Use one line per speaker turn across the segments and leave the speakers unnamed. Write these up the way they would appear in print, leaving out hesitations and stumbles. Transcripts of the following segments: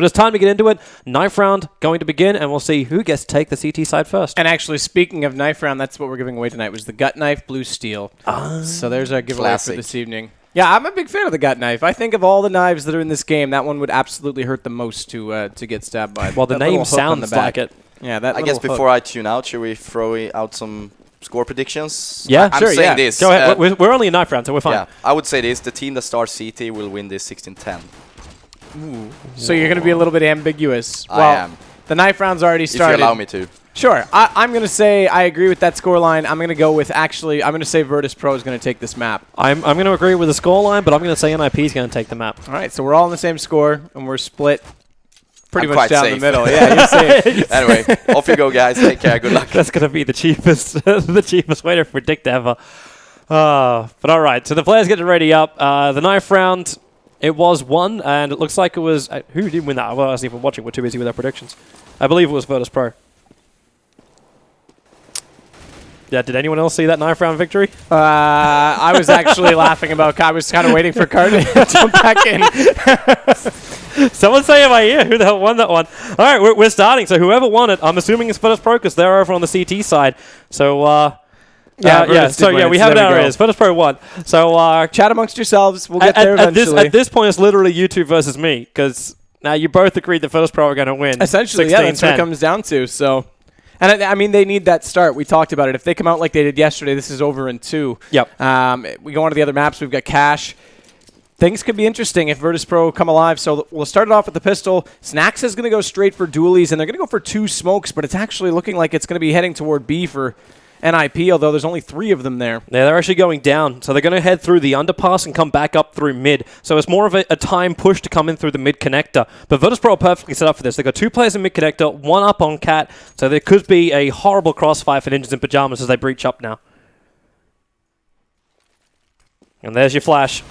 But it's time to get into it. Knife round going to begin, and we'll see who gets to take the CT side first.
And actually, speaking of knife round, that's what we're giving away tonight, was the gut knife, blue steel. So there's our giveaway for this evening. Yeah, I'm a big fan of the gut knife. I think of all the knives that are in this game, that one would absolutely hurt the most to get stabbed by.
Well, the name sounds like it.
Yeah, that
I guess before I tune out, should we throw out some score predictions?
Yeah,
I'm
sure,
saying this.
Go ahead. We're only a knife round, so we're fine.
Yeah, I would say this. The team that starts CT will win this 16-10.
Ooh. So you're going to be a little bit ambiguous.
I am.
The knife round's already started.
If you allow me to.
Sure. I'm going to say I agree with that scoreline. I'm going to go with I'm going to say Virtus.pro is going to take this map.
I'm going to agree with the scoreline, but I'm going to say NIP is going to take the map.
All right, so we're all on the same score, and we're split pretty
I'm
much down
safe.
the middle. Yeah, you're safe.
Anyway, off you go, guys. Take care. Good luck.
That's going to be the cheapest way to predict ever. But all right, so the players getting ready up. The knife round, it was won, and it looks like it was... who did win that? I wasn't even watching. We're too busy with our predictions. I believe it was Virtus.pro. Yeah, did anyone else see that knife round victory?
I was actually laughing about... I was kind of waiting for Card to jump back in.
Someone say in my ear who the hell won that one. All right, we're starting. So whoever won it, I'm assuming it's Virtus.pro because they're over on the CT side. So, we have it out ears. Virtus.pro won. So,
chat amongst yourselves. We'll get there eventually.
At this point, it's literally you two versus me because now you both agreed that Virtus.pro are going to win.
Essentially, yeah, that's what it comes down to. So, and I mean, they need that start. We talked about it. If they come out like they did yesterday, this is over in 2.
Yep.
We go on to the other maps. We've got Cash. Things could be interesting if Virtus.pro come alive. So we'll start it off with the pistol. Snacks is going to go straight for dualies, and they're going to go for 2 smokes, but it's actually looking like it's going to be heading toward B for NIP, although there's only 3 of them there.
Yeah, they're actually going down. So they're going to head through the underpass and come back up through mid. So it's more of a time push to come in through the mid connector. But Virtus.pro are perfectly set up for this. They've got 2 players in mid connector, 1 up on Cat. So there could be a horrible crossfire for Ninjas in Pyjamas as they breach up now. And there's your flash.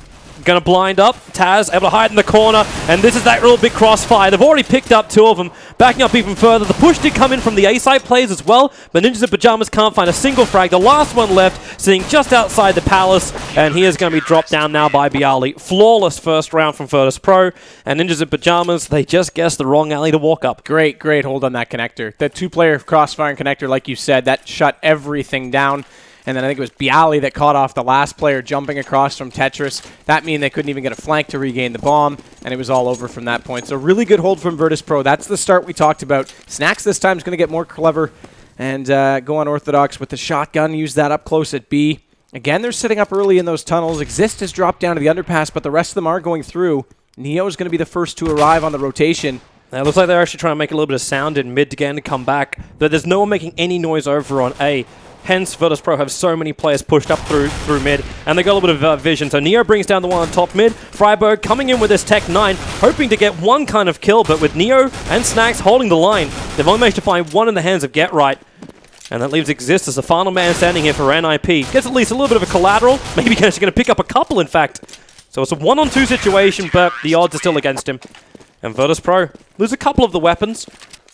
Going to blind up. Taz able to hide in the corner. And this is that real big crossfire. They've already picked up 2 of them. Backing up even further. The push did come in from the A-side players as well. But Ninjas in Pyjamas can't find a single frag. The last one left sitting just outside the palace. And he is going to be dropped down now by Bialy. Flawless first round from Virtus.pro. And Ninjas in Pyjamas, they just guessed the wrong alley to walk up.
Great hold on that connector. That 2-player crossfire connector, like you said, that shut everything down. And then I think it was Bialy that caught off the last player jumping across from Tetris. That mean they couldn't even get a flank to regain the bomb, and it was all over from that point. So really good hold from Virtus.pro. That's the start we talked about. Snacks this time is going to get more clever and go unorthodox with the shotgun. Use that up close at B. Again, they're sitting up early in those tunnels. Exist has dropped down to the underpass, but the rest of them are going through. Neo is going to be the first to arrive on the rotation.
It looks like they're actually trying to make a little bit of sound in mid again to come back. But there's no one making any noise over on A. Hence, Virtus.pro have so many players pushed up through mid, and they got a little bit of vision. So Neo brings down the one on top mid. Freiburg coming in with his Tech 9, hoping to get one kind of kill, but with Neo and Snacks holding the line, they've only managed to find one in the hands of Get Right. And that leaves Exist as the final man standing here for NIP. Gets at least a little bit of a collateral. Maybe he's going to pick up a couple, in fact. So it's a 1-on-2 situation, but the odds are still against him. And Virtus.pro lose a couple of the weapons,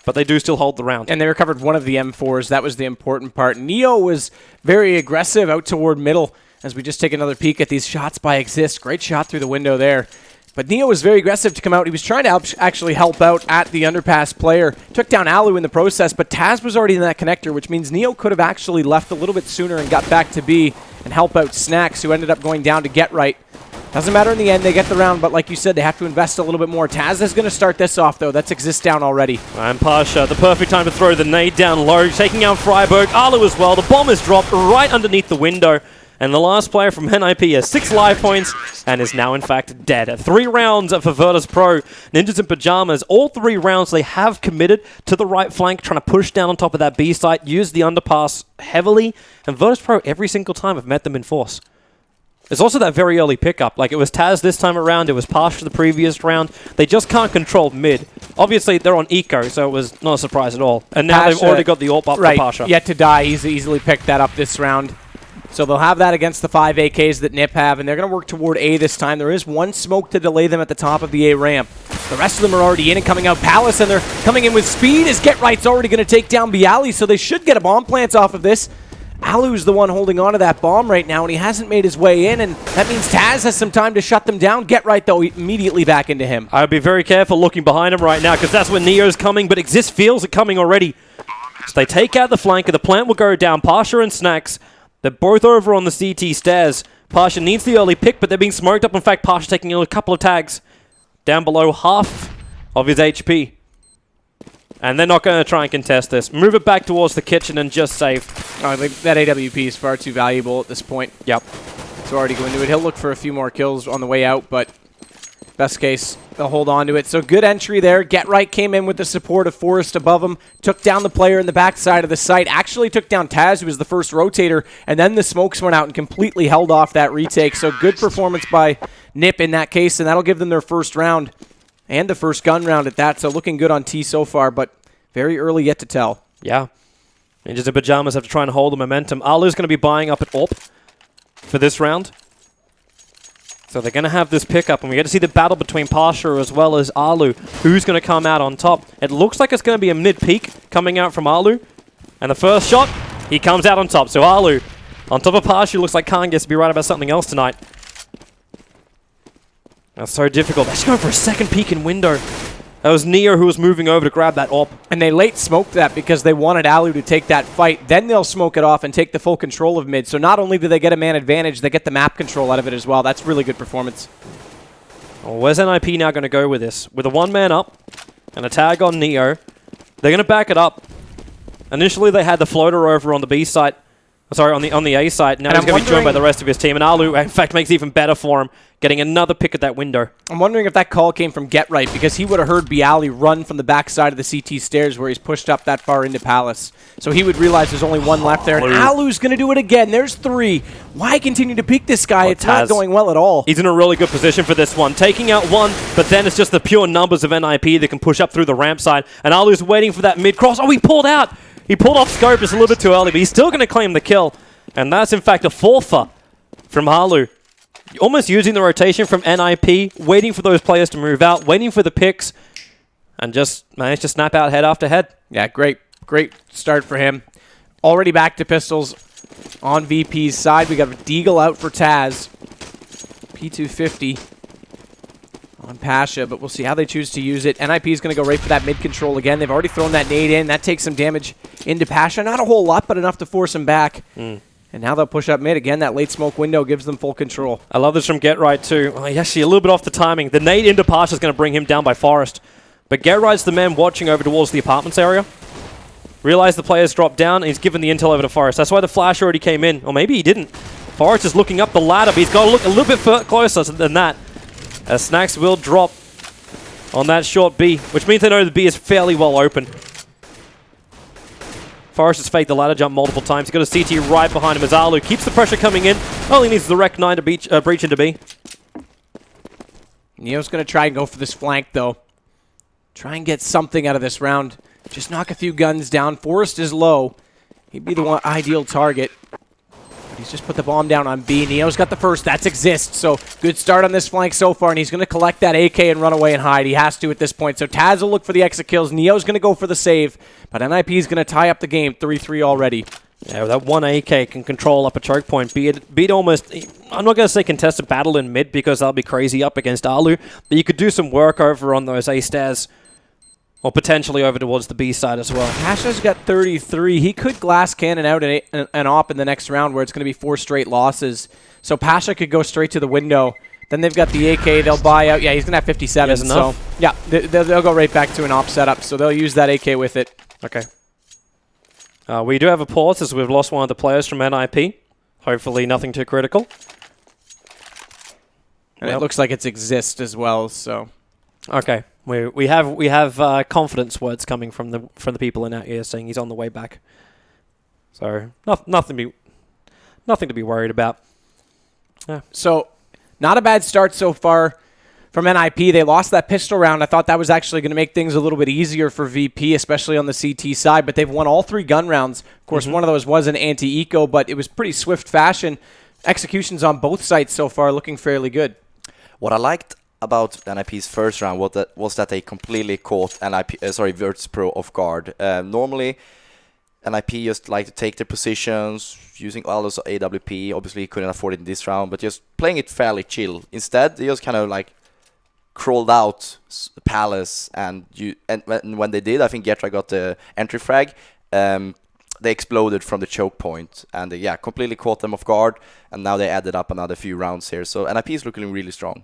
but they do still hold the round.
And they recovered one of the M4s. That was the important part. Neo was very aggressive out toward middle as we just take another peek at these shots by Exist. Great shot through the window there. But Neo was very aggressive to come out. He was trying to actually help out at the underpass player. Took down Alu in the process, but Taz was already in that connector, which means Neo could have actually left a little bit sooner and got back to B and help out Snacks, who ended up going down to Get Right. Doesn't matter in the end, they get the round, but like you said, they have to invest a little bit more. Taz is going to start this off, though. That's Exist down already.
And Pasha, the perfect time to throw the nade down low, taking out Freiburg. Alu as well. The bomb is dropped right underneath the window. And the last player from NIP has 6 live points and is now, in fact, dead. 3 rounds for Virtus.pro. Ninjas in Pyjamas, all 3 rounds they have committed to the right flank, trying to push down on top of that B site, use the underpass heavily. And Virtus.pro, every single time, have met them in force. There's also that very early pickup. Like, it was Taz this time around, it was Pasha the previous round. They just can't control mid. Obviously, they're on eco, so it was not a surprise at all. And now they've already got the AWP up for Pasha.
Yet to die, he's easily picked that up this round. So they'll have that against the 5 AKs that NIP have, and they're going to work toward A this time. There is one smoke to delay them at the top of the A ramp. The rest of them are already in and coming out Palace, and they're coming in with speed as Get Right's already going to take down Bialy, so they should get a bomb plant off of this. Alu's the one holding on to that bomb right now, and he hasn't made his way in, and that means Taz has some time to shut them down. Get right, though, immediately back into him.
I'd be very careful looking behind him right now, because that's when Neo's coming, but Exist feels it coming already. So they take out the flanker. The plant will go down. Pasha and Snacks, they're both over on the CT stairs. Pasha needs the early pick, but they're being smoked up. In fact, Pasha taking a couple of tags down below half of his HP. And they're not going to try and contest this. Move it back towards the kitchen and just save.
I think that AWP is far too valuable at this point.
Yep.
So already go into it. He'll look for a few more kills on the way out, but best case, they'll hold on to it. So good entry there. Get Right came in with the support of Forrest above him. Took down the player in the backside of the site. Actually took down Taz, who was the first rotator. And then the smokes went out and completely held off that retake. So good performance by Nip in that case. And that'll give them their first round. And the first gun round at that. So looking good on T so far, but very early yet to tell.
Yeah. Ninjas and Pyjamas have to try and hold the momentum. Alu's going to be buying up at AWP for this round. So they're going to have this pickup, and we get to see the battle between Pasha as well as Alu. Who's going to come out on top? It looks like it's going to be a mid-peak coming out from Alu. And the first shot, he comes out on top. So Alu, on top of Pasha, looks like Khan gets to be right about something else tonight. That's so difficult. They're just going for a second peek in window. That was Neo who was moving over to grab that AWP.
And they late smoked that because they wanted Alu to take that fight. Then they'll smoke it off and take the full control of mid. So not only do they get a man advantage, they get the map control out of it as well. That's really good performance.
Well, where's NIP now going to go with this? With a one-man up and a tag on Neo, they're going to back it up. Initially, they had the floater over on the B site. Sorry, on the A side. Now he's going to be joined by the rest of his team. And Alu, in fact, makes it even better for him, getting another pick at that window.
I'm wondering if that call came from Get Right, because he would have heard Bialy run from the backside of the CT stairs where he's pushed up that far into Palace. So he would realize there's only one left there. And Alu's going to do it again. There's three. Why continue to peek this guy? It's not going well at all.
He's in a really good position for this one. Taking out one, but then it's just the pure numbers of NIP that can push up through the ramp side. And Alu's waiting for that mid-cross. Oh, he pulled out. He pulled off scope just a little bit too early, but he's still going to claim the kill. And that's, in fact, a fourther from Alu. Almost using the rotation from NIP, waiting for those players to move out, waiting for the picks, and just managed to snap out head after head.
Yeah, great start for him. Already back to pistols on VP's side. We got Deagle out for Taz. P250 on Pasha, but we'll see how they choose to use it. NIP is going to go right for that mid-control again. They've already thrown that nade in. That takes some damage into Pasha. Not a whole lot, but enough to force him back. And now they'll push up mid. Again, that late smoke window gives them full control.
I love this from Get Right too. Oh, he's actually a little bit off the timing. The nade into Pasha is going to bring him down by Forest. But Get Right's the man watching over towards the apartments area. Realized the players dropped down, and he's given the intel over to Forest. That's why the flash already came in. Or maybe he didn't. Forest is looking up the ladder, but he's got to look a little bit closer than that. As Snacks will drop on that short B, which means they know the B is fairly well open. Forrest has faked the ladder jump multiple times. He's got a CT right behind him as Alu keeps the pressure coming in. Only needs the Rec 9 to breach into B.
Neo's going to try and go for this flank, though. Try and get something out of this round. Just knock a few guns down. Forrest is low. He'd be the one ideal target. But he's just put the bomb down on B. Neo's got the first. That's Exist. So good start on this flank so far, and he's going to collect that AK and run away and hide. He has to at this point. So Taz will look for the exit kills. Neo's going to go for the save, but NIP is going to tie up the game 3-3 already.
Yeah, that one AK can control up a choke point. Be it almost, I'm not going to say contested battle in mid because that'll be crazy up against Alu, but you could do some work over on those A stairs. Or potentially over towards the B side as well.
Pasha's got 33. He could glass cannon out an op in the next round where it's going to be 4 straight losses. So Pasha could go straight to the window. Then they've got the AK. They'll buy out. Yeah, he's going to have 57. So yeah, they'll go right back to an op setup. So they'll use that AK with it.
Okay. We do have a pause as we've lost one of the players from NIP. Hopefully nothing too critical.
And it looks like it's Exist as well. So
okay. We have confidence words coming from the people in our ear saying he's on the way back. So nothing to be worried about. Yeah.
So not a bad start so far from NIP. They lost that pistol round. I thought that was actually going to make things a little bit easier for VP, especially on the CT side. But they've won all 3 gun rounds. Of course, one of those was an anti-eco, but it was pretty swift fashion. Executions on both sites so far looking fairly good.
What I liked about NIP's first round was that they completely caught Virtus.pro off guard. Normally, NIP just like to take their positions, using Aldo's AWP. Obviously, he couldn't afford it in this round, but just playing it fairly chill. Instead, they just kind of like crawled out Palace, and when they did, I think Getra got the entry frag. They exploded from the choke point, and yeah, completely caught them off guard, and now they added up another few rounds here. So NIP is looking really strong.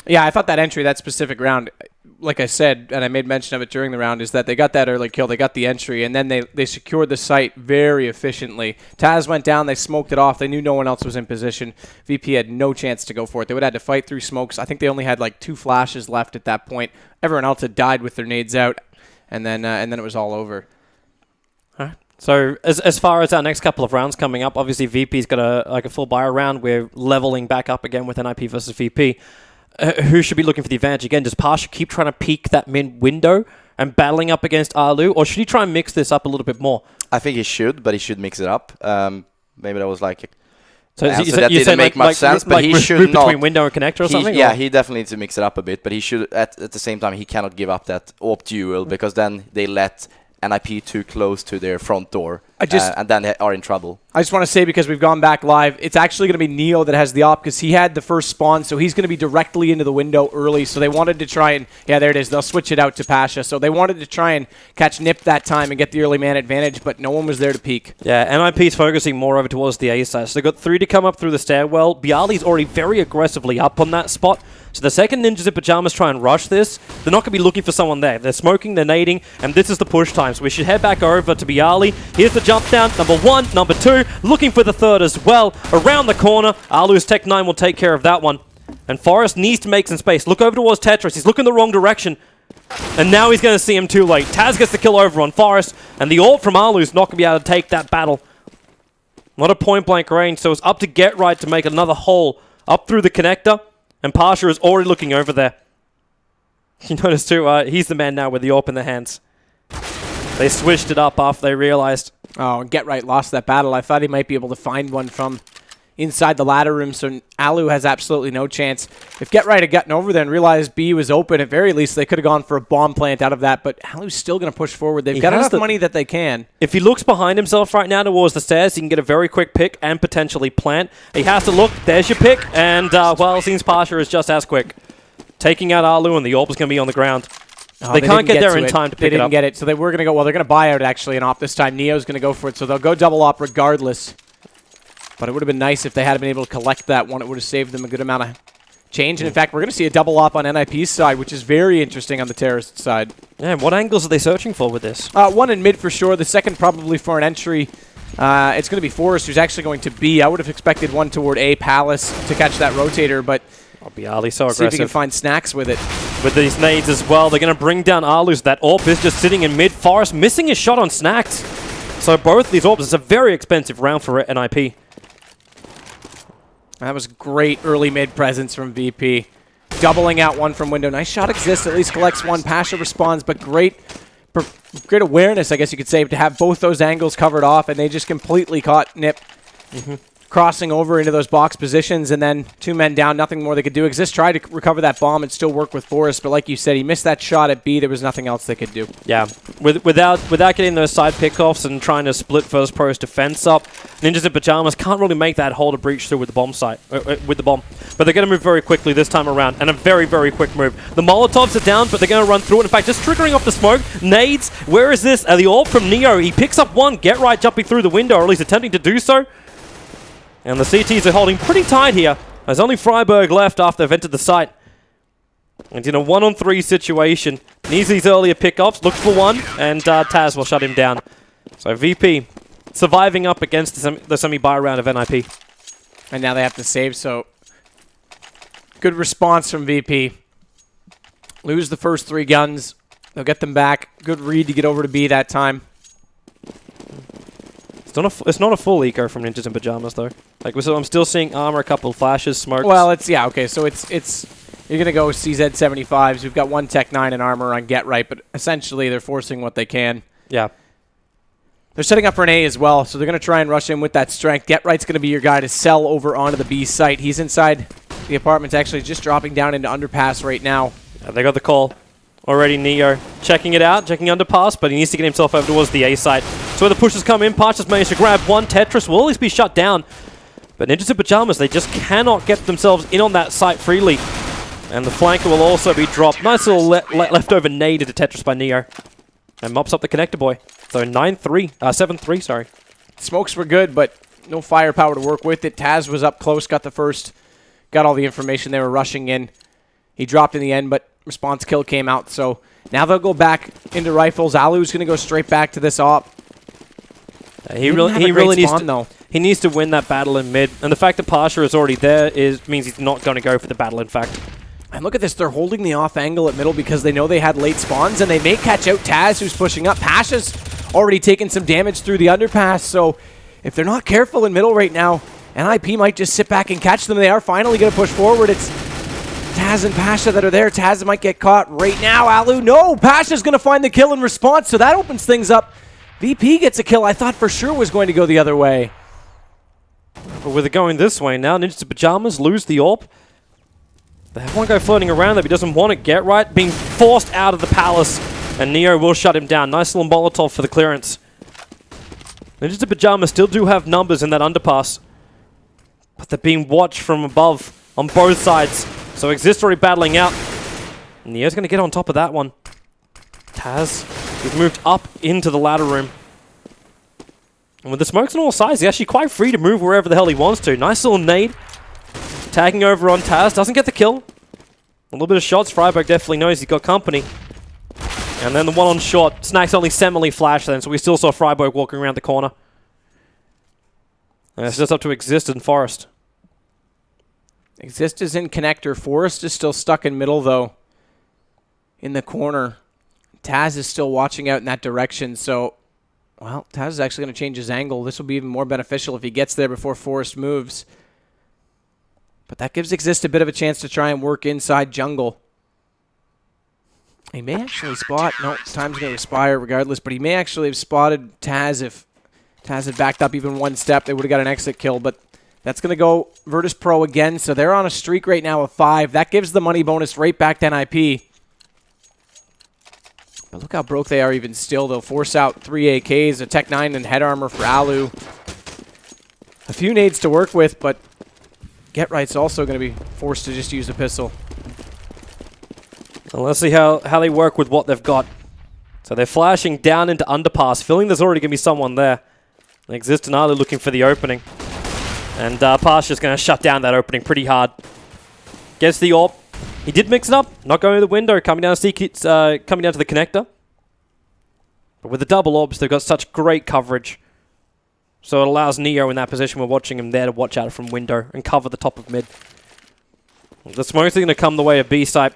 Yeah, I thought that entry, that specific round, like I said, and I made mention of it during the round, is that they got that early kill, they got the entry, and then they secured the site very efficiently. Taz went down, they smoked it off, they knew no one else was in position. VP had no chance to go for it. They would have had to fight through smokes. I think they only had like 2 flashes left at that point. Everyone else had died with their nades out, and then it was all over.
So as far as our next couple of rounds coming up, obviously VP's got a full buy round. We're leveling back up again with NIP versus VP. Who should be looking for the advantage again? Does Pasha keep trying to peek that mid window and battling up against Alu, or should he try and mix this up a little bit more?
I think he should, but he should mix it up. Maybe that was like
so
that didn't make much sense, but he should not
between window and connector or something.
Yeah, he definitely needs to mix it up a bit, but he should at the same time he cannot give up that AWP duel because then they let NIP too close to their front door, and then they are in trouble.
I just want to say, because we've gone back live, it's actually going to be Neo that has the op because he had the first spawn, so he's going to be directly into the window early. So they wanted to try and, yeah, there it is. They'll switch it out to Pasha. So they wanted to try and catch Nip that time and get the early man advantage, but no one was there to peek.
Yeah, NIP's focusing more over towards the A side. So they've got 3 to come up through the stairwell. Bialy's already very aggressively up on that spot. So the second Ninjas in Pyjamas try and rush this, they're not going to be looking for someone there. They're smoking, they're nading, and this is the push time. So we should head back over to Bialy. Here's the jump down, number 1, number 2, looking for the third as well. Around the corner, Alu's Tech 9 will take care of that one. And Forrest needs to make some space. Look over towards Tetris. He's looking the wrong direction. And now he's going to see him too late. Taz gets the kill over on Forrest, and the ult from Alu's not going to be able to take that battle. Not a point-blank range, so it's up to Get Right to make another hole up through the connector. And Pasha is already looking over there. You notice too, he's the man now with the AWP in their hands. They switched it up after they realized.
Oh, and Get Right lost that battle. I thought he might be able to find one from inside the ladder room, so Alu has absolutely no chance. If Get Right had gotten over there and realized B was open, at very least they could have gone for a bomb plant out of that, but Alu's still going to push forward. They've got enough money that they can.
If he looks behind himself right now towards the stairs, he can get a very quick pick and potentially plant. He has to look. There's your pick, and, well, it seems Pasha is just as quick. Taking out Alu, and the AWP is going to be on the ground.
Oh,
they can't get there in time to pick it up.
They didn't get it, so they were going to go, well, they're going to buy out, actually, an AWP this time. Neo's going to go for it, so they'll go double AWP regardless. But it would have been nice if they had been able to collect that one. It would have saved them a good amount of change. And in fact, we're going to see a double AWP on NIP's side, which is very interesting on the terrorist side.
Yeah, what angles are they searching for with this?
One in mid for sure. The second probably for an entry. It's going to be Forrest, who's actually going to B. I would have expected one toward A, Palace, to catch that rotator, but
Bialy so aggressive.
See if he can find snacks with it.
With these nades as well, they're going to bring down Alu's. That AWP is just sitting in mid. Forrest missing his shot on snacks. So both these AWPs, it's a very expensive round for NIP.
That was great early mid presence from VP. Doubling out one from window. Nice shot exists, at least collects one. Pasha responds, but great awareness, I guess you could say, to have both those angles covered off, and they just completely caught Nip. Crossing over into those box positions, and then 2 men down, nothing more they could do. Exist tried to recover that bomb and still work with Forrest, but like you said, he missed that shot at B. There was nothing else they could do. Yeah,
without getting those side pickoffs and trying to split Virtus.pro's defense up, Ninjas in Pyjamas can't really make that hole to breach through with the bomb site, with the bomb. But they're going to move very quickly this time around, and a very, very quick move. The Molotovs are down, but they're going to run through it. In fact, just triggering off the smoke. Nades, where is this? The AWP from Neo. He picks up one. Get Right jumping through the window, or at least attempting to do so. And the CTs are holding pretty tight here. There's only Freiburg left after they've entered the site. And in a 1-on-3 situation, needs these earlier pickups, looks for one, and Taz will shut him down. So VP surviving up against the semi-buy round of NIP.
And now they have to save, so good response from VP. Lose the first 3 guns. They'll get them back. Good read to get over to B that time.
It's not a full eco from Ninjas in Pyjamas, though. Like, so I'm still seeing armor, a couple flashes, smokes.
Well, yeah, okay, so it's you're going to go CZ75s. We've got 1 Tech 9 and armor on Get Right, but essentially they're forcing what they can.
Yeah.
They're setting up for an A as well, so they're going to try and rush in with that strength. Get Right's going to be your guy to sell over onto the B site. He's inside the apartment, actually just dropping down into underpass right now.
Yeah, they got the call. Already Neo checking it out, checking underpass, but he needs to get himself over towards the A site. where the pushes come in. Pyjamas managed to grab one. Tetris will at least be shut down. But Ninjas in Pyjamas, they just cannot get themselves in on that site freely. And the flanker will also be dropped. Nice little leftover nade into Tetris by Neo. And mops up the connector boy. So 7-3, sorry.
Smokes were good, but no firepower to work with it. Taz was up close, got the first, got all the information. They were rushing in. He dropped in the end, but response kill came out. So now they'll go back into rifles. Alu's going to go straight back to this op.
He really needs to win that battle in mid. And the fact that Pasha is already there means he's not going to go for the battle, in fact.
And look at this, they're holding the off angle at middle because they know they had late spawns, and they may catch out Taz, who's pushing up. Pasha's already taken some damage through the underpass, so if they're not careful in middle right now, NIP might just sit back and catch them. They are finally going to push forward. It's Taz and Pasha that are there. Taz might get caught right now. Alu, no! Pasha's going to find the kill in response, so that opens things up. VP gets a kill I thought for sure was going to go the other way.
But with it going this way now, Ninjas in Pyjamas lose the AWP. They have one guy floating around that he doesn't want to get right, being forced out of the palace, and Neo will shut him down. Nice little Molotov for the clearance. Ninjas in Pyjamas still do have numbers in that underpass, but they're being watched from above on both sides. So Exist already battling out. Neo's going to get on top of that one. Taz, he's moved up into the ladder room. And with the smokes on all sides, he's actually quite free to move wherever the hell he wants to. Nice little nade. Tagging over on Taz. Doesn't get the kill. A little bit of shots. Freiburg definitely knows he's got company. And then the one on short. Snacks only semi flash then, so we still saw Freiburg walking around the corner. And it's just up to Exist and Forest.
Exist is in connector. Forest is still stuck in middle, though. In the corner. Taz is still watching out in that direction, so... Well, Taz is actually going to change his angle. This will be even more beneficial if he gets there before Forest moves. But that gives Exist a bit of a chance to try and work inside jungle. He may actually spot... No, time's going to expire regardless, but he may actually have spotted Taz if Taz had backed up even one step. They would have got an exit kill, but that's going to go Virtus.pro again. So they're on a streak right now of 5. That gives the money bonus right back to NIP. But look how broke they are even still. They'll force out 3 AKs, a Tech 9, and head armor for Alu. A few nades to work with, but Get Right's also going to be forced to just use the pistol.
Well, let's see how they work with what they've got. So they're flashing down into underpass, feeling there's already going to be someone there. Exist and Alu looking for the opening. And Pasha's going to shut down that opening pretty hard. Gets the AWP. He did mix it up, not going to the window, coming down to the connector. But with the double AWPs, they've got such great coverage. So it allows Neo in that position. We're watching him there to watch out from window and cover the top of mid. The smoke's going to come the way of B site.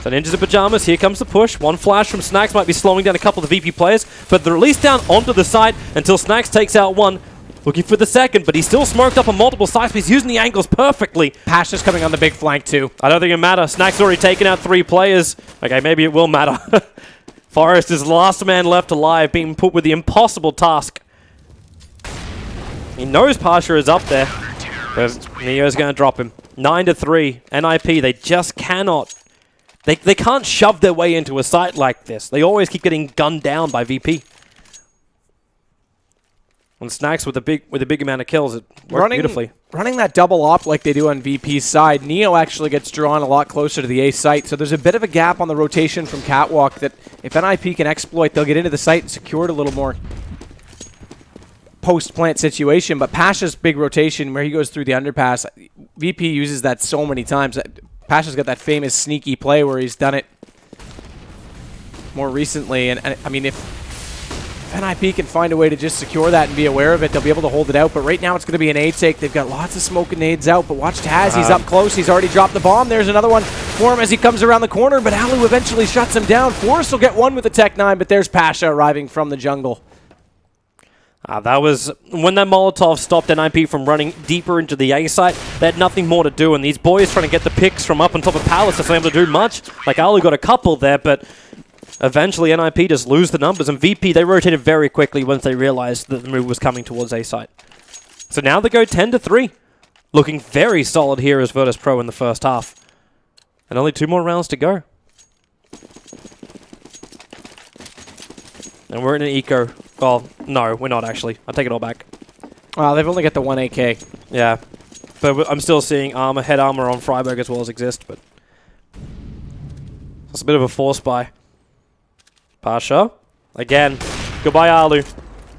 So Ninjas in Pyjamas, here comes the push. One flash from Snacks might be slowing down a couple of the VP players, but they're released down onto the side until Snacks takes out one. Looking for the second, but he's still smoked up on multiple sides, but he's using the angles perfectly.
Pasha's coming on the big flank too.
I don't think it matters. Snacks already taken out 3 players. Okay, maybe it will matter. Forrest is the last man left alive, being put with the impossible task. He knows Pasha is up there, but Neo's going to drop him. 9-3. NIP, they just cannot. They can't shove their way into a site like this. They always keep getting gunned down by VP. And Snacks with a big amount of kills, it worked beautifully.
Running that double op like they do on VP's side, Neo actually gets drawn a lot closer to the A site, so there's a bit of a gap on the rotation from Catwalk that if NIP can exploit, they'll get into the site and secure it a little more post-plant situation. But Pasha's big rotation where he goes through the underpass, VP uses that so many times. Pasha's got that famous sneaky play where he's done it more recently, and I mean, if NIP can find a way to just secure that and be aware of it, they'll be able to hold it out. But right now it's going to be an A take. They've got lots of smoke and nades out, but watch Taz. He's up close. He's already dropped the bomb. There's another one for him as he comes around the corner, but Alu eventually shuts him down. Forrest will get one with the Tech 9, but there's Pasha arriving from the jungle.
That was when that Molotov stopped NIP from running deeper into the A site. They had nothing more to do, and these boys trying to get the picks from up on top of Palace are able to do much. Like Alu got a couple there, but eventually NIP just lose the numbers, and VP, they rotated very quickly once they realized that the move was coming towards A site. So now they go 10-3. Looking very solid here as Virtus.pro in the first half. And only 2 more rounds to go. And we're in an eco. Well, no, we're not actually. I'll take it all back.
Well, they've only got the 1 AK.
Yeah. But I'm still seeing head armor on Freiburg as well as Exist, but it's a bit of a force buy. Pasha. Again. Goodbye, Alu.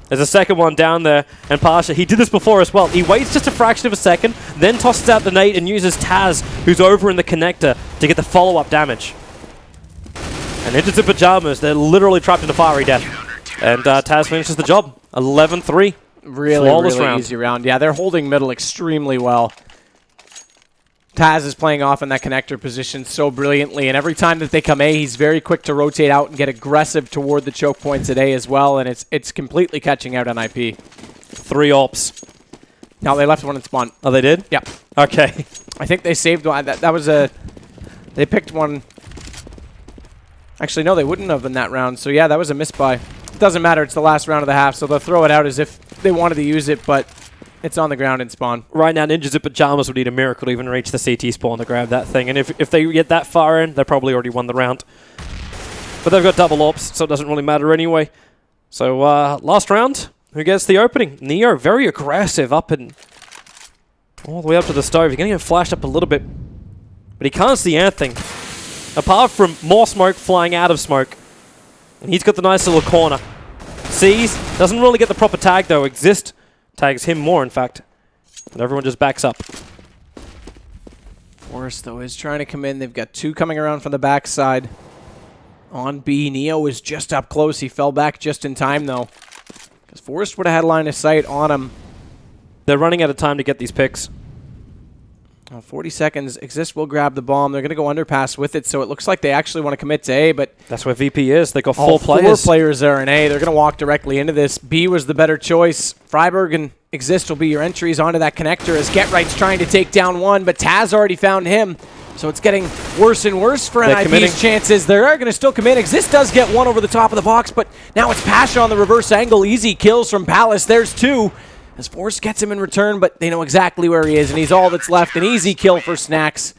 There's a second one down there, and Pasha, he did this before as well. He waits just a fraction of a second, then tosses out the nade and uses Taz, who's over in the connector, to get the follow-up damage. And into Pyjamas, they're literally trapped in a fiery death. And Taz finishes the job. 11-3.
Really,
flawless
really
round.
easy round. Yeah, they're holding middle extremely well. Taz is playing off in that connector position so brilliantly, and every time that they come A, he's very quick to rotate out and get aggressive toward the choke points at A as well, and it's completely catching out NIP.
3 ops.
Now they left one in spawn.
Oh, they did?
Yeah.
Okay.
I think they saved one. That was a... They picked one... Actually, no, they wouldn't have in that round, so yeah, that was a misbuy. It doesn't matter, it's the last round of the half, so they'll throw it out as if they wanted to use it, but it's on the ground in spawn.
Right now, Ninjas in Pyjamas would need a miracle to even reach the CT spawn to grab that thing. And if they get that far in, they probably already won the round. But they've got double ops, so it doesn't really matter anyway. So, last round, who gets the opening? Neo, very aggressive up and all the way up to the stove. He's going to get flashed up a little bit, but he can't see anything. Apart from more smoke flying out of smoke. And he's got the nice little corner. Sees, doesn't really get the proper tag though. Exist tags him more, in fact. And everyone just backs up.
Forrest, though, is trying to come in. They've got 2 coming around from the backside. On B, Neo is just up close. He fell back just in time, though. Because Forrest would have had line of sight on him.
They're running out of time to get these picks.
40 seconds. Exist will grab the bomb. They're going to go underpass with it, so it looks like they actually want to commit to A, but...
That's where VP is. They got 4
all
players.
4 players are in A. They're going to walk directly into this. B was the better choice. Freiburg and Exist will be your entries onto that connector as Get Right's trying to take down one, but Taz already found him. So it's getting worse and worse for NIP's chances. They are going to still come in. Exist does get one over the top of the box, but now it's Pasha on the reverse angle. Easy kills from Palace. There's 2. As Force gets him in return, but they know exactly where he is, and he's all that's left. An easy kill for Snacks.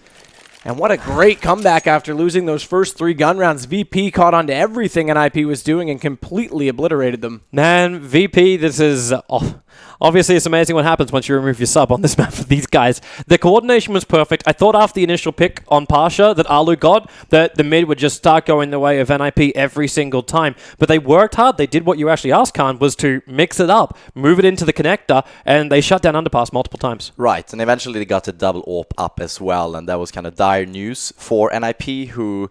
And what a great comeback after losing those first 3 gun rounds. VP caught on to everything NIP was doing and completely obliterated them.
Man, VP, this is... obviously, it's amazing what happens once you remove your sub on this map for these guys. The coordination was perfect. I thought after the initial pick on Pasha that Alu got, that the mid would just start going the way of NIP every single time. But they worked hard. They did what you actually asked, Khan, was to mix it up, move it into the connector, and they shut down underpass multiple times.
Right, and eventually they got a double AWP up as well, and that was kind of dire news for NIP, who,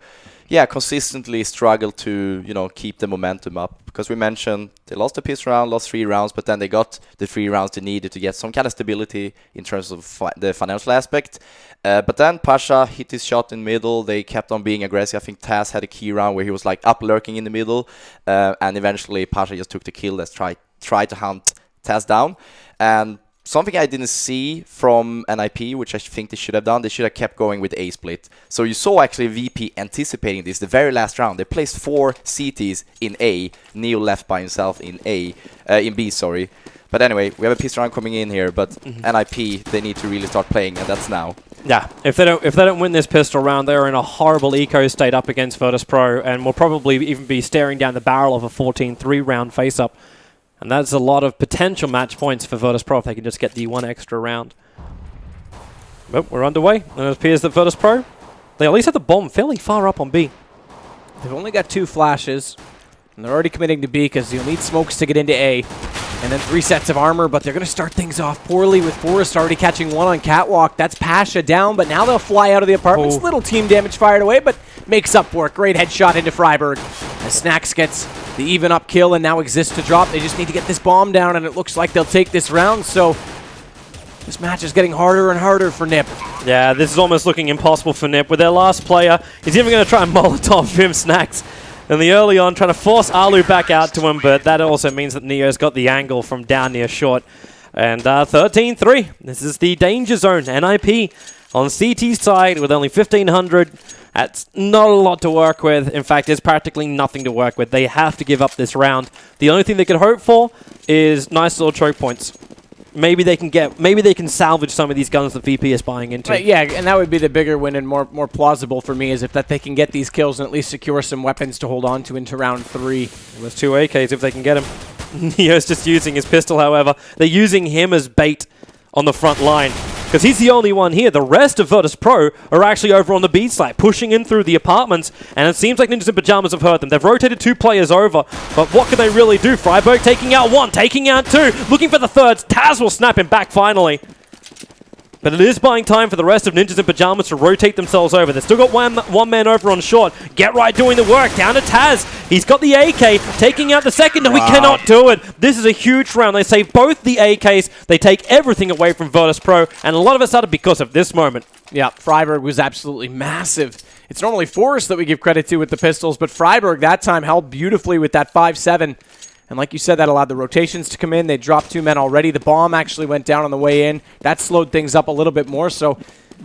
yeah, consistently struggled to, you know, keep the momentum up. Because we mentioned they lost the piss round, lost 3 rounds, but then they got the 3 rounds they needed to get some kind of stability in terms of the financial aspect. But then Pasha hit his shot in middle. They kept on being aggressive. I think Taz had a key round where he was like up lurking in the middle, and eventually Pasha just took the kill. Let's try to hunt Taz down. And something I didn't see from NIP, which I think they should have done, they should have kept going with A split. So you saw actually VP anticipating this the very last round. They placed 4 CTs in A. Neo left by himself in B, sorry. But anyway, we have a piss round coming in here, but NIP, they need to really start playing, and that's now.
Yeah, if they don't win this pistol round, they're in a horrible eco state up against Virtus.pro, and will probably even be staring down the barrel of a 14-3 round face-up. And that's a lot of potential match points for Virtus.pro if they can just get the 1 extra round. But we're underway, and it appears that Virtus.pro, they at least have the bomb fairly far up on B.
They've only got 2 flashes, and they're already committing to B because you'll need smokes to get into A. And then 3 sets of armor, but they're going to start things off poorly with Forrest already catching 1 on Catwalk. That's Pasha down, but now they'll fly out of the apartments.
Oh.
Little team damage fired away, but makes up for it. Great headshot into Freiburg. As Snacks gets the even up kill and now Exists to drop. They just need to get this bomb down, and it looks like they'll take this round. So this match is getting harder and harder for Nip.
Yeah, this is almost looking impossible for Nip. With their last player, he's even going to try and Molotov him, Snacks. In the early on, trying to force Alu back out to him, but that also means that Neo's got the angle from down near short. And 13-3. This is the danger zone. NIP on CT's side with only 1,500. That's not a lot to work with. In fact, there's practically nothing to work with. They have to give up this round. The only thing they could hope for is nice little choke points. Maybe they can salvage some of these guns that VP is buying into.
Yeah, and that would be the bigger win and more plausible for me, is if that they can get these kills and at least secure some weapons to hold on to into round 3.
Well, there's 2 AKs if they can get them. Neo's just using his pistol, however. They're using him as bait on the front line, because he's the only one here. The rest of Virtus.pro are actually over on the B side, pushing in through the apartments, and it seems like Ninjas in Pyjamas have heard them. They've rotated 2 players over, but what can they really do? Freiburg taking out 1, taking out 2, looking for the third. Taz will snap him back finally. But it is buying time for the rest of Ninjas in Pyjamas to rotate themselves over. They've still got one man over on short. Get Right doing the work. Down to Taz. He's got the AK, taking out the second. No, he cannot do it. This is a huge round. They save both the AKs. They take everything away from Virtus.pro, and a lot of it started because of this moment.
Yeah, Freiburg was absolutely massive. It's normally Forrest that we give credit to with the pistols, but Freiburg that time held beautifully with that 5-7. And like you said, that allowed the rotations to come in. They dropped 2 men already. The bomb actually went down on the way in. That slowed things up a little bit more. So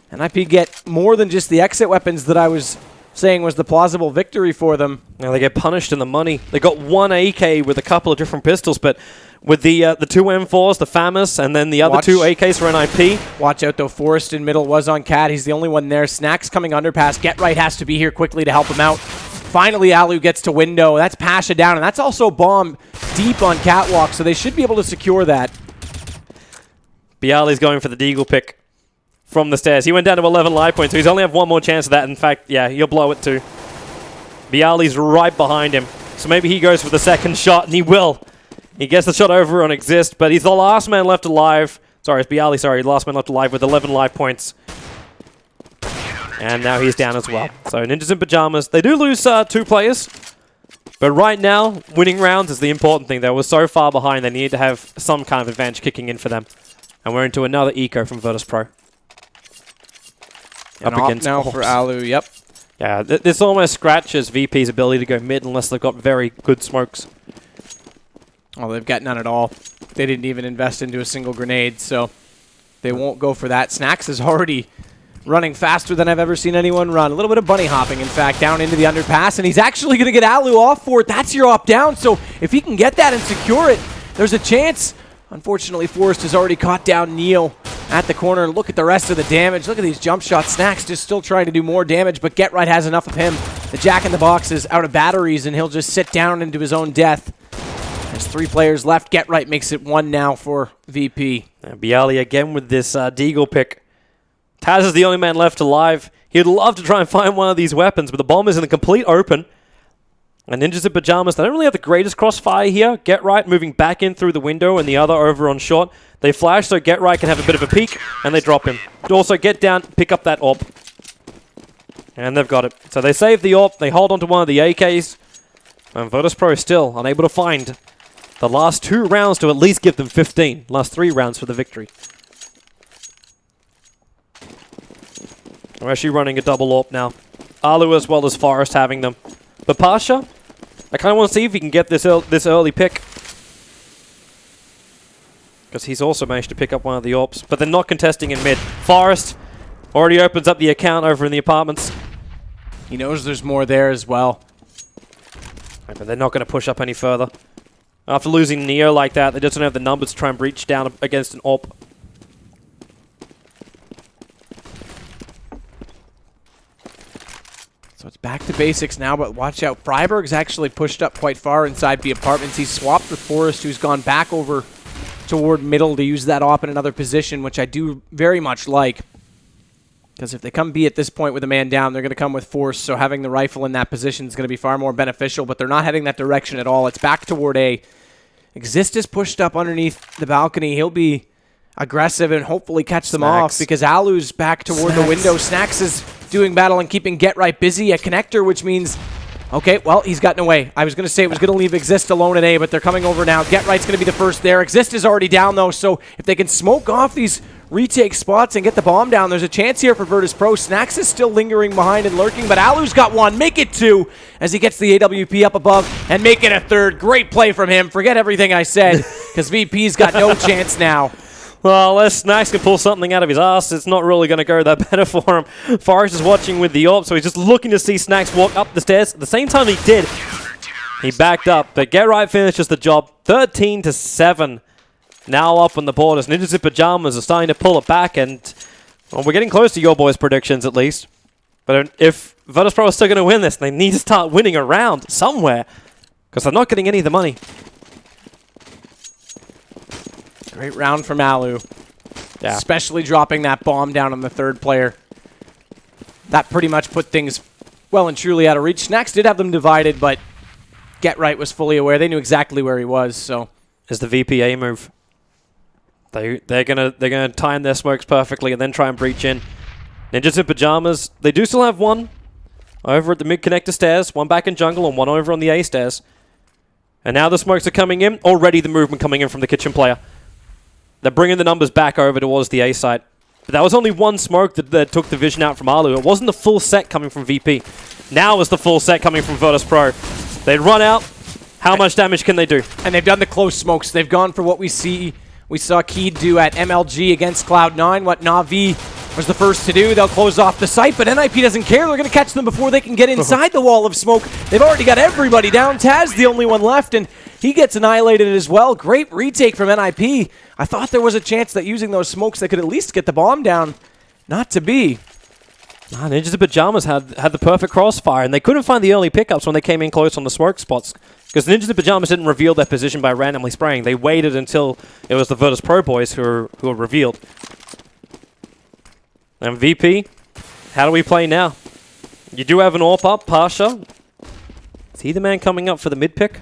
NIP get more than just the exit weapons that I was saying was the plausible victory for them.
Now they get punished in the money. They got 1 AK with a couple of different pistols, but with the 2 M4s, the Pyjamas, and then the other 2 AKs for NIP.
Watch out, though. Forrest in middle was on Cat. He's the only one there. Snacks coming underpass. Get Right has to be here quickly to help him out. Finally, Alu gets to window. That's Pasha down, and that's also bomb deep on Catwalk, so they should be able to secure that.
Bialy's going for the deagle pick from the stairs. He went down to 11 life points, so he's only have 1 more chance of that. In fact, yeah, he'll blow it too. Bialy's right behind him, so maybe he goes for the second shot, and he will. He gets the shot over on Exist, but he's the last man left alive. Sorry, it's Bialy, sorry, last man left alive with 11 life points. And now he's down as well. So Ninjas in Pyjamas, they do lose 2 players. But right now, winning rounds is the important thing. They were so far behind, they need to have some kind of advantage kicking in for them. And we're into another eco from Virtus.pro.
Up against now for Alu, yep.
Yeah, this almost scratches VP's ability to go mid unless they've got very good smokes.
Well, they've got none at all. They didn't even invest into a single grenade, so they won't go for that. Snacks is already running faster than I've ever seen anyone run. A little bit of bunny hopping, in fact, down into the underpass, and he's actually going to get Alu off for it. That's your op down, so if he can get that and secure it, there's a chance. Unfortunately, Forrest has already caught down Neo at the corner. Look at the rest of the damage. Look at these jump shots. Snacks just still trying to do more damage, but Get Right has enough of him. The Jack in the Box is out of batteries, and he'll just sit down into his own death. There's 3 players left. Get Right makes it 1 now for VP.
Bialy again with this deagle pick. Taz is the only man left alive. He'd love to try and find one of these weapons, but the bomb is in the complete open. And Ninjas in Pyjamas, they don't really have the greatest crossfire here. Get Right moving back in through the window and the other over on short. They flash so Get Right can have a bit of a peek, and they drop him. Also get down, pick up that AWP. And they've got it. So they save the AWP, they hold onto one of the AKs. And Virtus.pro is still unable to find the last 2 rounds to at least give them 15. Last 3 rounds for the victory. We're actually running a double AWP now. Alu as well as Forrest having them. But Pasha, I kind of want to see if he can get this early pick. Because he's also managed to pick up one of the AWPs. But they're not contesting in mid. Forrest already opens up the account over in the apartments.
He knows there's more there as well.
But they're not going to push up any further. After losing Neo like that, they just don't have the numbers to try and breach down against an AWP.
So it's back to basics now, but watch out. Freiburg's actually pushed up quite far inside the apartments. He's swapped with Forrest, who's gone back over toward middle to use that AWP in another position, which I do very much like. Because if they come B at this point with a man down, they're going to come with force, so having the rifle in that position is going to be far more beneficial, but they're not heading that direction at all. It's back toward A. Exist is pushed up underneath the balcony. He'll be aggressive and hopefully catch them off, because Alu's back toward the window. Snacks is doing battle and keeping Get Right busy at connector, which means, okay, well, he's gotten away. I was going to say it was going to leave Exist alone at A, but they're coming over now. Get Right's going to be the first there. Exist is already down, though, so if they can smoke off these retake spots and get the bomb down, there's a chance here for Virtus.pro. Snacks is still lingering behind and lurking, but Alu's got 1. Make it 2 as he gets the AWP up above and make it a 3rd. Great play from him. Forget everything I said, because VP's got no chance now.
Well, unless Snacks can pull something out of his ass, it's not really going to go that better for him. Forrest is watching with the AWP, so he's just looking to see Snacks walk up the stairs. At the same time he did, he backed up, but Get Right finishes the job. 13-7. Now up on the board as Ninjas in Pyjamas are starting to pull it back, and well, we're getting close to your boys' predictions at least. But if Virtus.pro is still going to win this, they need to start winning a round somewhere, because they're not getting any of the money.
Great round from Alu.
Yeah.
Especially dropping that bomb down on the third player. That pretty much put things well and truly out of reach. Snacks did have them divided, but Get Right was fully aware. They knew exactly where he was, so.
Is the VPA move. They're gonna time their smokes perfectly and then try and breach in. Ninjas in Pyjamas, they do still have one over at the mid connector stairs, one back in jungle and one over on the A stairs. And now the smokes are coming in. Already the movement coming in from the kitchen player. They're bringing the numbers back over towards the A site. But that was only one smoke that took the vision out from Alu. It wasn't the full set coming from VP. Now it's the full set coming from Virtus.pro. They run out. How much damage can they do?
And they've done the close smokes. They've gone for what we saw Keed do at MLG against Cloud9, what Na'Vi was the first to do. They'll close off the site, but NIP doesn't care. They're going to catch them before they can get inside the wall of smoke. They've already got everybody down. Taz the only one left, and he gets annihilated as well. Great retake from NIP. I thought there was a chance that using those smokes they could at least get the bomb down. Not to be.
Ninjas in Pyjamas had the perfect crossfire, and they couldn't find the early pickups when they came in close on the smoke spots. Because Ninjas in Pyjamas didn't reveal their position by randomly spraying. They waited until it was the Virtus.pro boys who were revealed. And VP, how do we play now? You do have an AWP up, Pasha. Is he the man coming up for the mid pick?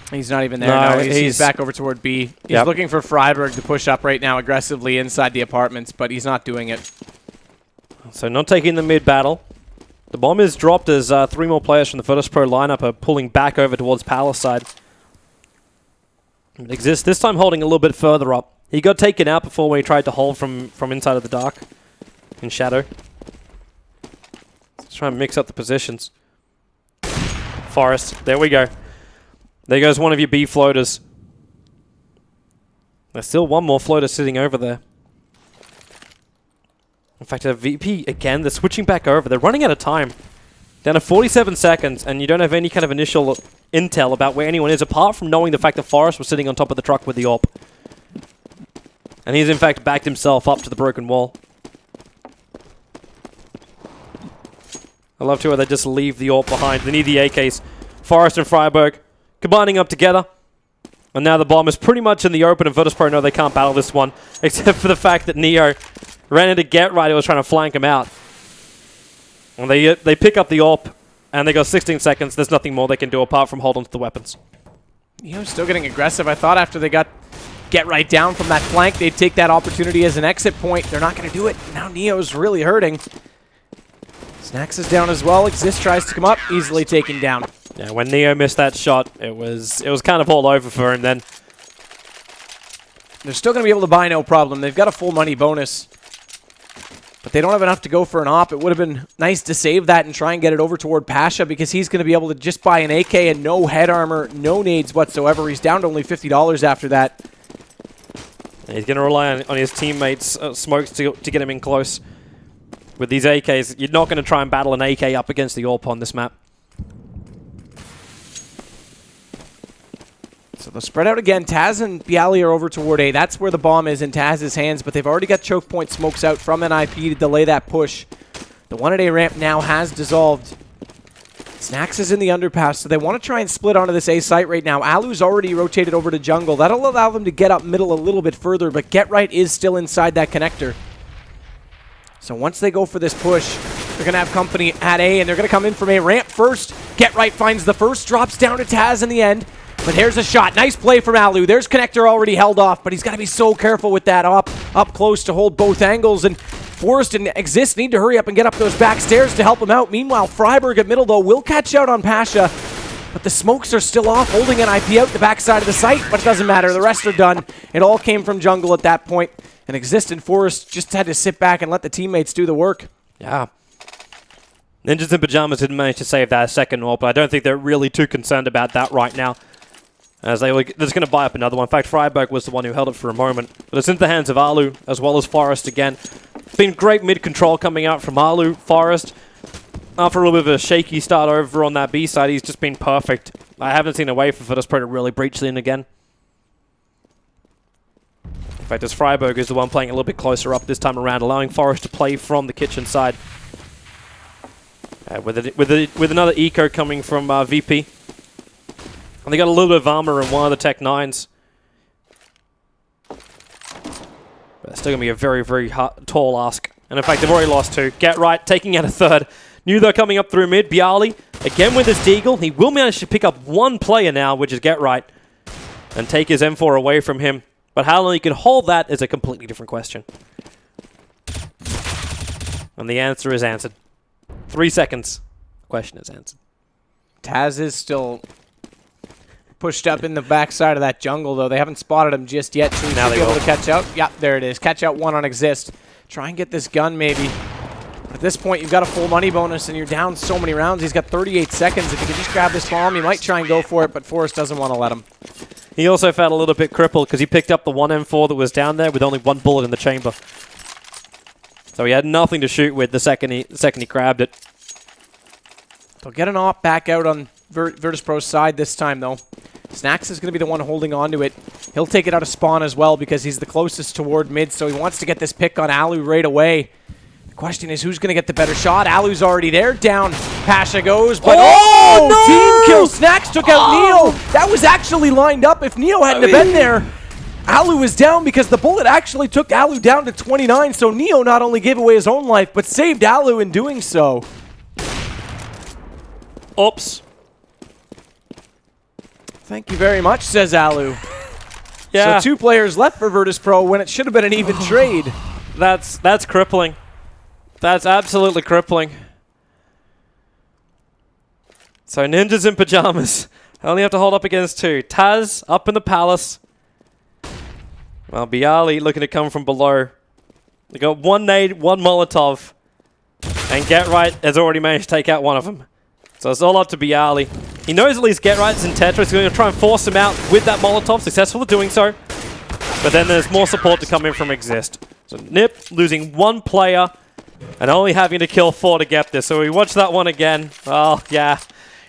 He's not even there.
No,
No, he's back over toward B. He's looking for Freiburg to push up right now aggressively inside the apartments, but he's not doing it.
So not taking the mid battle. The bomb is dropped as 3 more players from the Virtus.pro lineup are pulling back over towards Palace side. It exists, this time holding a little bit further up. He got taken out before when he tried to hold from inside of the dark in shadow. Let's try and mix up the positions. Forest, there we go. There goes one of your B floaters. There's still one more floater sitting over there. In fact, a VP, again, they're switching back over. They're running out of time. Down to 47 seconds, and you don't have any kind of initial intel about where anyone is, apart from knowing the fact that Forrest was sitting on top of the truck with the AWP. And he's, in fact, backed himself up to the broken wall. I love to where they just leave the AWP behind. They need the AKs. Forrest and Freiburg combining up together. And now the bomb is pretty much in the open, and Virtus.pro know they can't battle this one, except for the fact that Neo ran into Get Right, who was trying to flank him out. And they pick up the AWP, and they got 16 seconds. There's nothing more they can do apart from hold on to the weapons.
Neo's still getting aggressive. I thought after they got Get Right down from that flank, they'd take that opportunity as an exit point. They're not going to do it. Now Neo's really hurting. Snacks is down as well. Exist tries to come up, easily taken down.
Yeah, when Neo missed that shot, it was kind of all over for him then.
They're still going to be able to buy no problem. They've got a full money bonus. But they don't have enough to go for an AWP. It would have been nice to save that and try and get it over toward Pasha, because he's going to be able to just buy an AK and no head armor, no nades whatsoever. He's down to only $50 after that.
He's going to rely on his teammates' smokes to get him in close. With these AKs, you're not going to try and battle an AK up against the AWP on this map.
So they'll spread out again. Taz and Bialy are over toward A. That's where the bomb is in Taz's hands, but they've already got choke point smokes out from NIP to delay that push. The 1-at-A ramp now has dissolved. Snacks is in the underpass, so they want to try and split onto this A site right now. Alu's already rotated over to jungle. That'll allow them to get up middle a little bit further, but Get Right is still inside that connector. So once they go for this push, they're going to have company at A, and they're going to come in from A ramp first. Get Right finds the first, drops down to Taz in the end. But here's a shot. Nice play from Alu. There's connector already held off, but he's got to be so careful with that up close to hold both angles. And Forrest and Exist need to hurry up and get up those back stairs to help him out. Meanwhile, Freiburg at middle, though, will catch out on Pasha. But the smokes are still off, holding NIP out the backside of the site, but it doesn't matter. The rest are done. It all came from jungle at that point. And Exist and Forrest just had to sit back and let the teammates do the work.
Yeah. Ninjas in Pyjamas didn't manage to save that second AWP, but I don't think they're really too concerned about that right now, as they're just going to buy up another one. In fact, Freiburg was the one who held it for a moment. But it's into the hands of Alu, as well as Forrest again. It's been great mid-control coming out from Alu. Forrest, after a little bit of a shaky start over on that B side, he's just been perfect. I haven't seen a way for Virtus.pro to really breach in again. In fact, as Freiburg is the one playing a little bit closer up this time around, allowing Forrest to play from the kitchen side. With another eco coming from VP. And they got a little bit of armor in one of the Tech 9s. But it's still going to be a very, very tall ask. And in fact, they've already lost 2. Get Right taking out a 3rd. Knew they're coming up through mid. Bialy, again with his Deagle. He will manage to pick up 1 player now, which is Get Right, and take his M4 away from him. But how long he can hold that is a completely different question. And the answer is answered. 3 seconds. Question is answered.
Taz is still pushed up in the backside of that jungle, though. They haven't spotted him just yet, so he should be able to catch out. Yep, there it is. Catch out 1 on Exist. Try and get this gun, maybe. But at this point, you've got a full money bonus, and you're down so many rounds. He's got 38 seconds. If you can just grab this bomb, you might try and go for it, but Forrest doesn't want to let him.
He also felt a little bit crippled because he picked up the 1 M4 that was down there with only 1 bullet in the chamber. So he had nothing to shoot with the second he grabbed it.
They'll get an op back out on Virtus.pro's side this time, though. Snacks is going to be the one holding on to it. He'll take it out of spawn as well because he's the closest toward mid, so he wants to get this pick on Alu right away. The question is, who's going to get the better shot? Alu's already there. Down Pasha goes, but
no!
Team kill! Snacks took out Neo. That was actually lined up. If Neo hadn't have been there, Alu was down because the bullet actually took Alu down to 29, so Neo not only gave away his own life, but saved Alu in doing so.
Oops.
Thank you very much, says Alu.
Yeah.
So 2 players left for Virtus.pro when it should have been an even trade.
That's crippling. That's absolutely crippling. So Ninjas in Pyjamas only have to hold up against 2. Taz up in the palace. Well, Bialy looking to come from below. They got 1 nade, 1 Molotov. And Get Right has already managed to take out 1 of them. So it's all up to Bialy. He knows at least Get Right's in Tetris. He's going to try and force him out with that Molotov. Successful at doing so. But then there's more support to come in from Exist. So Nip losing 1 player and only having to kill 4 to get this. So we watch that one again. Oh, yeah.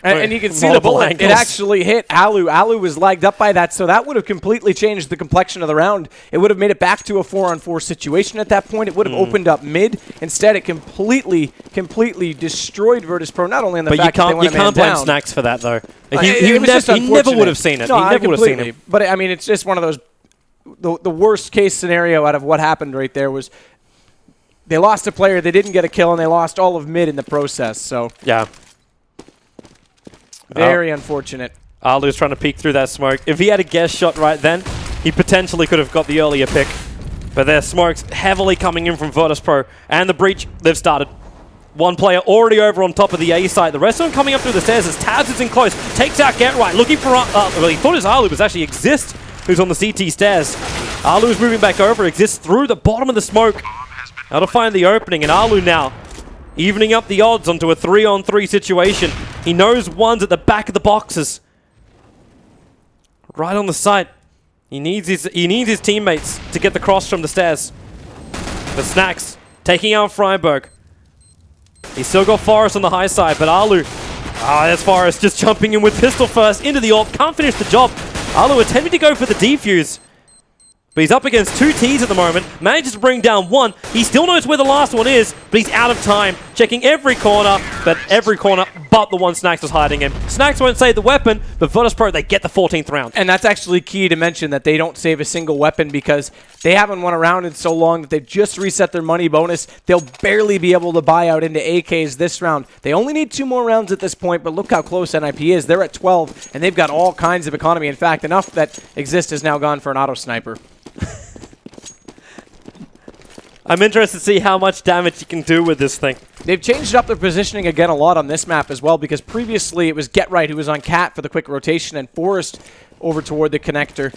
And you can see the bullet. It actually hit Alu. Alu was lagged up by that, so that would have completely changed the complexion of the round. It would have made it back to a 4-on-4 situation at that point. It would have opened up mid. Instead, it completely destroyed Virtus.pro, not only on the fact that they went
you can't blame
down.
Snacks for that, though.
He
never would have seen it.
No,
he never would have seen it.
But, I mean, it's just one of those... The worst case scenario out of what happened right there was they lost a player, they didn't get a kill, and they lost all of mid in the process, so...
Yeah.
Very unfortunate.
Alu's trying to peek through that smoke. If he had a guess shot right then, he potentially could have got the earlier pick. But there's smokes heavily coming in from Virtus.pro. And the breach, they've started. 1 player already over on top of the A site. The rest of them coming up through the stairs as Tabs is in close. Takes out Get Right, looking for... well, he thought his Alu was actually Exist, who's on the CT stairs. Alu's moving back over. Exist through the bottom of the smoke. Now to find the opening, and Alu now evening up the odds onto a 3-on-3 situation. He knows 1's at the back of the boxes. Right on the site. He needs his teammates to get the cross from the stairs. The Snacks taking out Freiburg. He's still got Forrest on the high side, but Alu... that's Forrest just jumping in with pistol first into the AWP. Can't finish the job. Alu attempting to go for the defuse. But he's up against 2 Ts at the moment. Manages to bring down 1. He still knows where the last one is, but he's out of time. Checking every corner but the one Snacks was hiding in. Snacks won't save the weapon, but Virtus.pro, they get the 14th round.
And that's actually key to mention, that they don't save a single weapon because they haven't won a round in so long that they've just reset their money bonus. They'll barely be able to buy out into AKs this round. They only need 2 more rounds at this point, but look how close NIP is. They're at 12, and they've got all kinds of economy. In fact, enough that Exist has now gone for an auto sniper.
I'm interested to see how much damage you can do with this thing.
They've changed up their positioning again a lot on this map as well, because previously it was Get Right who was on Cat for the quick rotation and Forrest over toward the connector.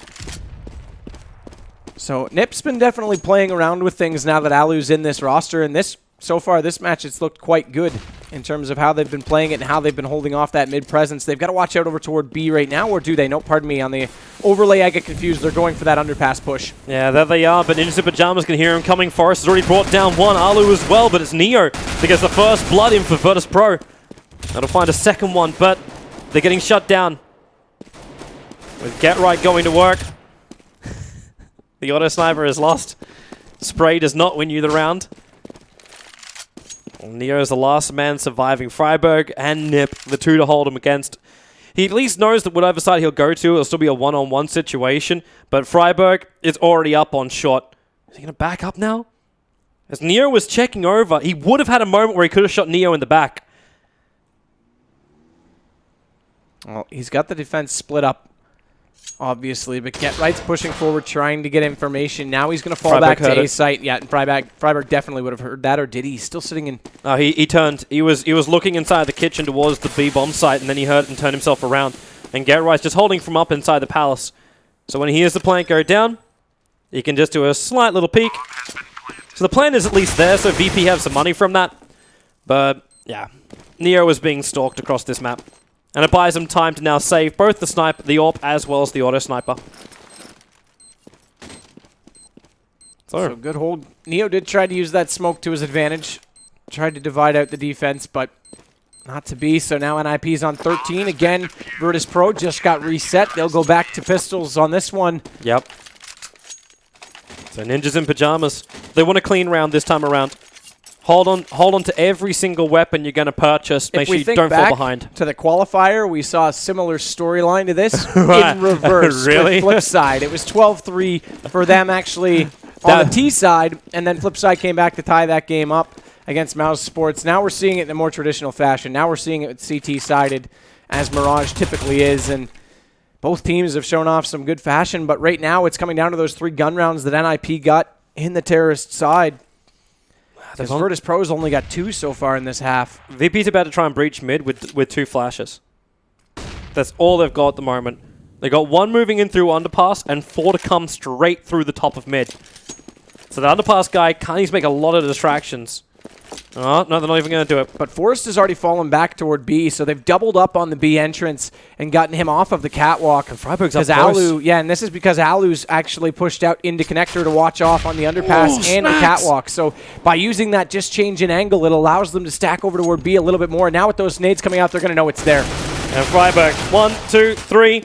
So Nip's been definitely playing around with things now that Alu's in this roster, and so far this match it's looked quite good in terms of how they've been playing it and how they've been holding off that mid presence. They've got to watch out over toward B right now, or do they? No, pardon me, on the overlay I get confused. They're going for that underpass push.
Yeah, there they are, but Ninjas in Pyjamas can hear him coming. Forrest has already brought down 1. Alu as well, but it's Neo that gets the first blood in for Virtus.pro. That'll find a second one, but they're getting shut down. With Get Right going to work. The auto sniper is lost. Spray does not win you the round. Neo is the last man surviving. Freiburg and Nip, the 2 to hold him against. He at least knows that whatever side he'll go to, it'll still be a 1-on-1 situation. But Freiburg is already up on shot. Is he going to back up now? As Neo was checking over, he would have had a moment where he could have shot Neo in the back.
Well, he's got the defense split up, obviously, but Get Right's pushing forward, trying to get information. Now he's going to fall back to A site. Yeah, and Freiberg definitely would have heard that, or did he? He's still sitting in...
He turned. He was looking inside the kitchen towards the B bomb site, and then he heard it and turned himself around. And Get Right's just holding from up inside the palace. So when he hears the plant go down, he can just do a slight little peek. So the plan is at least there, so VP have some money from that. But, yeah, Neo is being stalked across this map. And it buys him time to now save both the sniper, the AWP, as well as the auto sniper.
So good hold. Neo did try to use that smoke to his advantage. Tried to divide out the defense, but not to be. So now NIP's on 13. Again, Virtus.pro just got reset. They'll go back to pistols on this one.
Yep. So Ninjas in Pyjamas. They want a clean round this time around. Hold on to every single weapon you're going to purchase. Make sure you don't fall behind.
To the qualifier, we saw a similar storyline to this in reverse.
Really?
With Flipside. It was 12-3 for them actually on the T side, and then Flipside came back to tie that game up against Mouse Sports. Now we're seeing it in a more traditional fashion. Now we're seeing it with CT-sided, as Mirage typically is, and both teams have shown off some good fashion, but right now it's coming down to those 3 gun rounds that NIP got in the terrorist side. Because Virtus.pro's only got 2 so far in this half.
VP's about to try and breach mid with 2 flashes. That's all they've got at the moment. They got 1 moving in through underpass and 4 to come straight through the top of mid. So the underpass guy can't make a lot of distractions. Oh, no, they're not even going to do it.
But Forrest has already fallen back toward B, so they've doubled up on the B entrance and gotten him off of the catwalk.
And Freiberg's up close.
Yeah, and this is because Alu's actually pushed out into connector to watch off on the underpass and the catwalk. So by using that just change in angle, it allows them to stack over toward B a little bit more. Now with those nades coming out, they're going to know it's there.
And Freiberg, 1, 2, 3.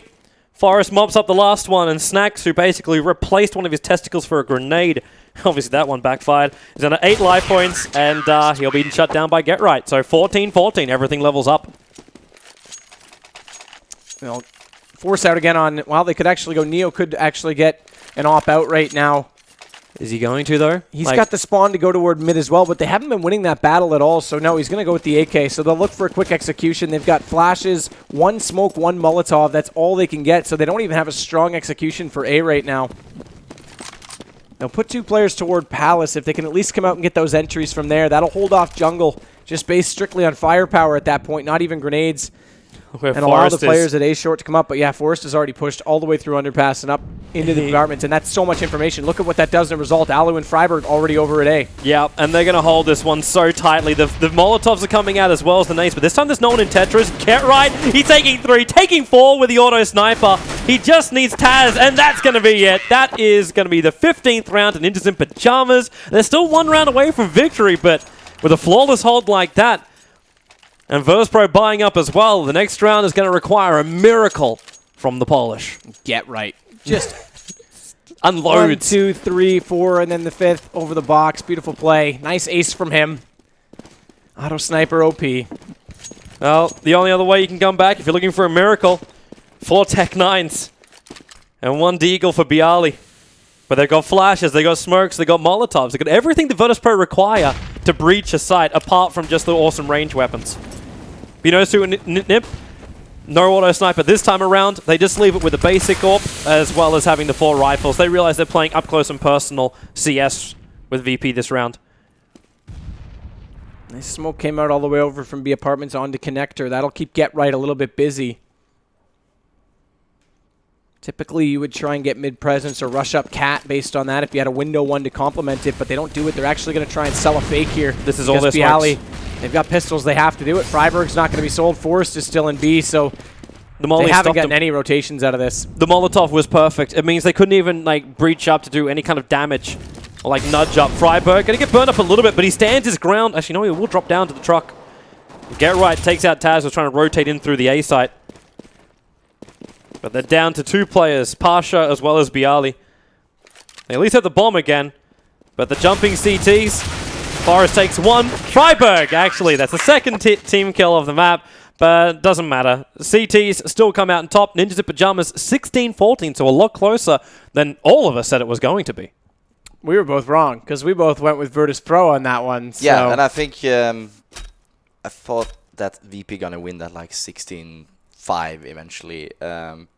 Forrest mops up the last one, and Snacks, who basically replaced one of his testicles for a grenade. Obviously, that one backfired. He's on 8 life points, and he'll be shut down by Get Right. So 14-14, everything levels up.
Well, force out again on, well, they could actually go, Neo could actually get an op out right now.
Is he going to, though?
He's got the spawn to go toward mid as well, but they haven't been winning that battle at all, so no, he's going to go with the AK. So they'll look for a quick execution. They've got flashes, 1 smoke, 1 Molotov. That's all they can get, so they don't even have a strong execution for A right now. They'll put 2 players toward Palace. If they can at least come out and get those entries from there, that'll hold off jungle, just based strictly on firepower at that point, not even grenades.
Where
and allow the players at A short to come up. But yeah, Forrest has already pushed all the way through underpass and up into the compartments, and that's so much information. Look at what that does in result. Alu and Freiberg already over at A.
Yeah, and they're going to hold this one so tightly. The Molotovs are coming out as well as the nades, but this time there's no one in Tetris. Get Right, he's taking 3, taking 4 with the auto sniper. He just needs Taz, and that's going to be it. That is going to be the 15th round to Ninjas in Pyjamas. They're still 1 round away from victory, but with a flawless hold like that, and Virtus.pro buying up as well, the next round is going to require a miracle from the Polish.
Get Right. Just
unloads.
1, 2, 3, 4, and then the 5th over the box. Beautiful play. Nice ace from him. Auto sniper OP.
Well, the only other way you can come back if you're looking for a miracle, 4 Tech 9s and 1 Deagle for Bialy. But they've got flashes, they got smokes, they got Molotovs, they got everything the Virtus.pro require to breach a site apart from just the awesome range weapons. Binosu and Nip, no auto sniper this time around. They just leave it with a basic AWP as well as having the 4 rifles. They realize they're playing up close and personal CS with VP this round.
Nice smoke came out all the way over from B apartments onto connector. That'll keep Get Right a little bit busy. Typically, you would try and get mid-presence or rush up Cat based on that if you had a window 1 to complement it, but they don't do it. They're actually going to try and sell a fake here.
This is all this Bialy.
They've got pistols. They have to do it. Freiberg's not going to be sold. Forrest is still in B, so
they
haven't gotten any rotations out of this.
The Molotov was perfect. It means they couldn't even breach up to do any kind of damage or nudge up. Freiberg going to get burned up a little bit, but he stands his ground. Actually, no, he will drop down to the truck. Get Right takes out Taz, who's trying to rotate in through the A site. But they're down to 2 players, Pasha as well as Bialy. They at least have the bomb again, but the jumping CTs, Forrest takes 1. Freiberg, actually, that's the second team kill of the map, but doesn't matter. CTs still come out on top. Ninjas in Pyjamas 16-14, so a lot closer than all of us said it was going to be.
we were both wrong because we both went with Virtus.pro on that one. So.
Yeah, and I think I thought that VP gonna win that like 16-5 eventually.